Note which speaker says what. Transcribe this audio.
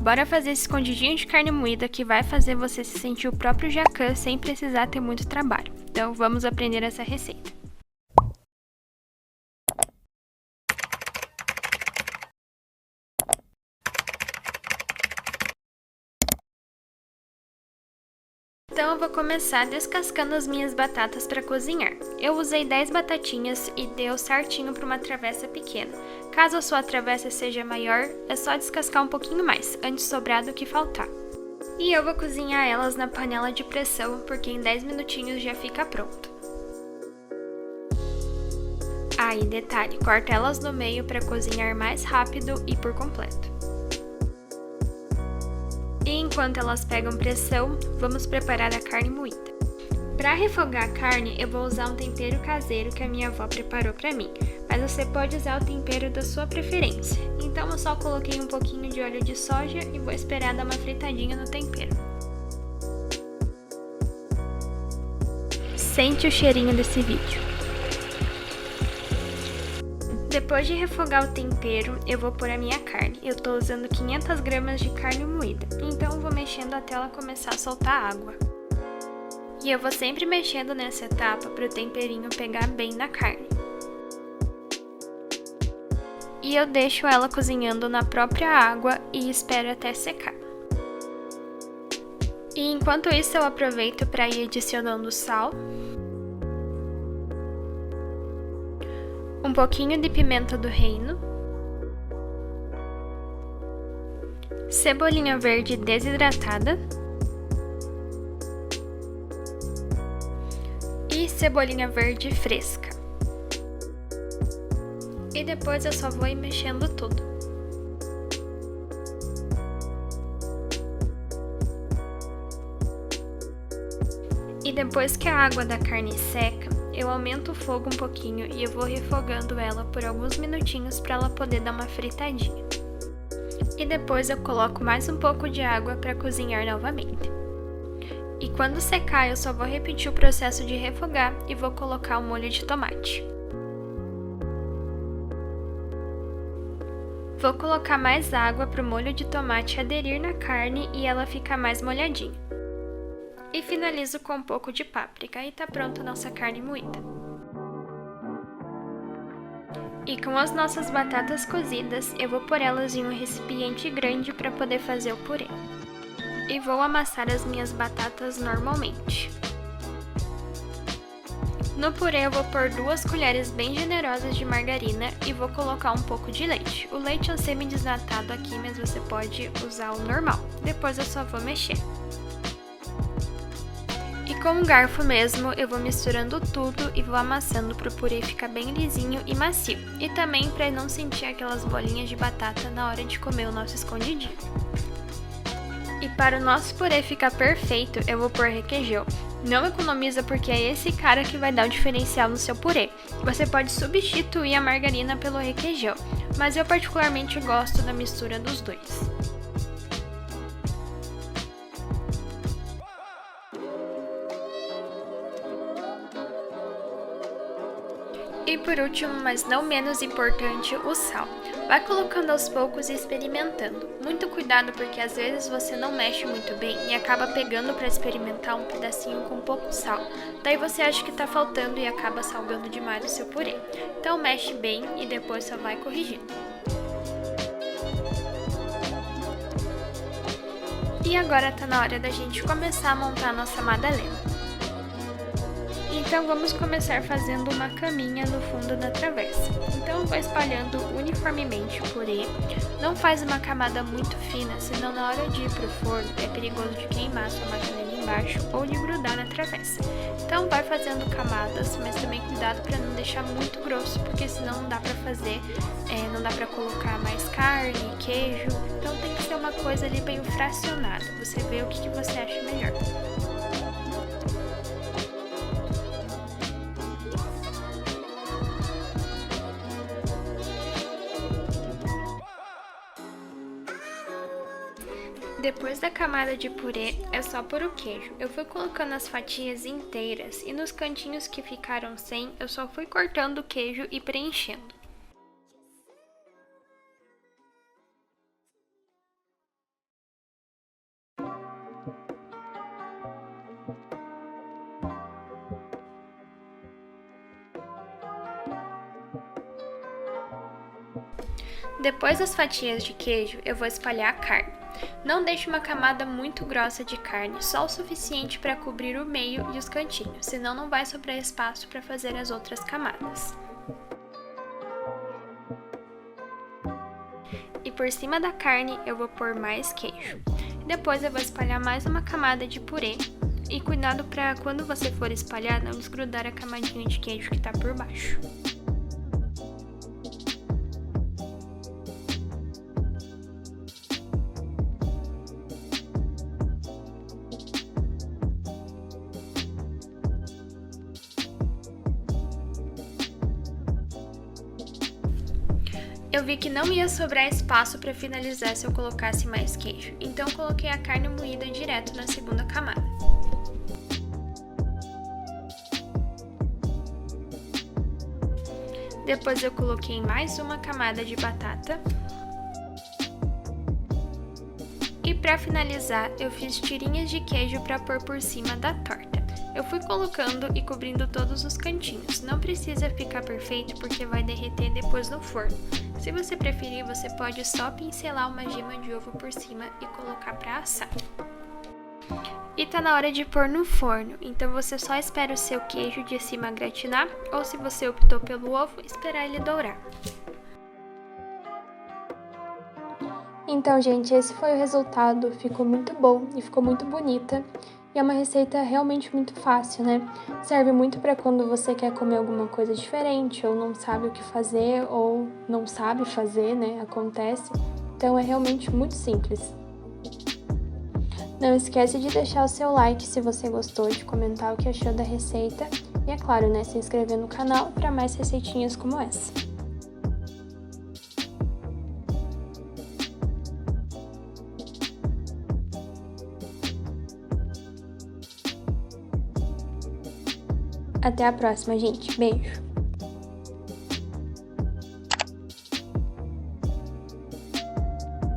Speaker 1: Bora fazer esse escondidinho de carne moída que vai fazer você se sentir o próprio jacan sem precisar ter muito trabalho. Então vamos aprender essa receita. Então eu vou começar descascando as minhas batatas para cozinhar. Eu usei 10 batatinhas e deu certinho para uma travessa pequena. Caso a sua travessa seja maior, é só descascar um pouquinho mais, antes sobrar do que faltar. E eu vou cozinhar elas na panela de pressão, porque em 10 minutinhos já fica pronto. Aí, detalhe, corta elas no meio para cozinhar mais rápido e por completo. E enquanto elas pegam pressão, vamos preparar a carne moída. Para refogar a carne, eu vou usar um tempero caseiro que a minha avó preparou para mim, mas você pode usar o tempero da sua preferência. Então eu só coloquei um pouquinho de óleo de soja e vou esperar dar uma fritadinha no tempero. Sente o cheirinho desse vídeo. Depois de refogar o tempero, eu vou pôr a minha carne. Eu tô usando 500 gramas de carne moída, então eu vou mexendo até ela começar a soltar água. E eu vou sempre mexendo nessa etapa para o temperinho pegar bem na carne. E eu deixo ela cozinhando na própria água e espero até secar. E enquanto isso eu aproveito para ir adicionando sal, um pouquinho de pimenta do reino, cebolinha verde desidratada e cebolinha verde fresca. E depois eu só vou ir mexendo tudo. E depois que a água da carne seca, eu aumento o fogo um pouquinho e eu vou refogando ela por alguns minutinhos para ela poder dar uma fritadinha. E depois eu coloco mais um pouco de água para cozinhar novamente. E quando secar, eu só vou repetir o processo de refogar e vou colocar o molho de tomate. Vou colocar mais água para o molho de tomate aderir na carne e ela ficar mais molhadinha. E finalizo com um pouco de páprica e tá pronta a nossa carne moída. E com as nossas batatas cozidas, eu vou pôr elas em um recipiente grande para poder fazer o purê. E vou amassar as minhas batatas normalmente. No purê eu vou pôr 2 colheres bem generosas de margarina e vou colocar um pouco de leite. O leite é semi-desnatado aqui, mas você pode usar o normal. Depois eu só vou mexer. E com um garfo mesmo, eu vou misturando tudo e vou amassando para o purê ficar bem lisinho e macio. E também para não sentir aquelas bolinhas de batata na hora de comer o nosso escondidinho. E para o nosso purê ficar perfeito, eu vou pôr requeijão. Não economiza porque é esse cara que vai dar o diferencial no seu purê. Você pode substituir a margarina pelo requeijão, mas eu particularmente gosto da mistura dos dois. E por último, mas não menos importante, o sal. Vai colocando aos poucos e experimentando. Muito cuidado porque às vezes você não mexe muito bem e acaba pegando para experimentar um pedacinho com pouco sal. Daí você acha que tá faltando e acaba salgando demais o seu purê. Então mexe bem e depois só vai corrigindo. E agora tá na hora da gente começar a montar a nossa madalena. Então vamos começar fazendo uma caminha no fundo da travessa. Então eu vou espalhando uniformemente o purê. Não faz uma camada muito fina, senão na hora de ir pro forno é perigoso de queimar a sua madalena embaixo ou de grudar na travessa. Então vai fazendo camadas, mas também cuidado para não deixar muito grosso, porque senão não dá para fazer, não dá para colocar mais carne, queijo. Então tem que ser uma coisa ali bem fracionada. Você vê o que você acha melhor. Depois da camada de purê, é só pôr o queijo. Eu fui colocando as fatias inteiras e nos cantinhos que ficaram sem, eu só fui cortando o queijo e preenchendo. Depois das fatias de queijo, eu vou espalhar a carne. Não deixe uma camada muito grossa de carne, só o suficiente para cobrir o meio e os cantinhos, senão não vai sobrar espaço para fazer as outras camadas. E por cima da carne eu vou pôr mais queijo. Depois eu vou espalhar mais uma camada de purê. E cuidado para quando você for espalhar não desgrudar a camadinha de queijo que está por baixo. Eu vi que não ia sobrar espaço para finalizar se eu colocasse mais queijo, então coloquei a carne moída direto na segunda camada. Depois eu coloquei mais uma camada de batata. E para finalizar, eu fiz tirinhas de queijo para pôr por cima da torta. Eu fui colocando e cobrindo todos os cantinhos. Não precisa ficar perfeito porque vai derreter depois no forno. Se você preferir, você pode só pincelar uma gema de ovo por cima e colocar para assar. E tá na hora de pôr no forno, então você só espera o seu queijo de cima gratinar, ou se você optou pelo ovo, esperar ele dourar. Então, gente, esse foi o resultado. Ficou muito bom e ficou muito bonita. E é uma receita realmente muito fácil, né? Serve muito para quando você quer comer alguma coisa diferente, ou não sabe o que fazer, ou não sabe fazer, né? Acontece. Então é realmente muito simples. Não esquece de deixar o seu like se você gostou, de comentar o que achou da receita. E é claro, né? Se inscrever no canal para mais receitinhas como essa. Até a próxima, gente. Beijo!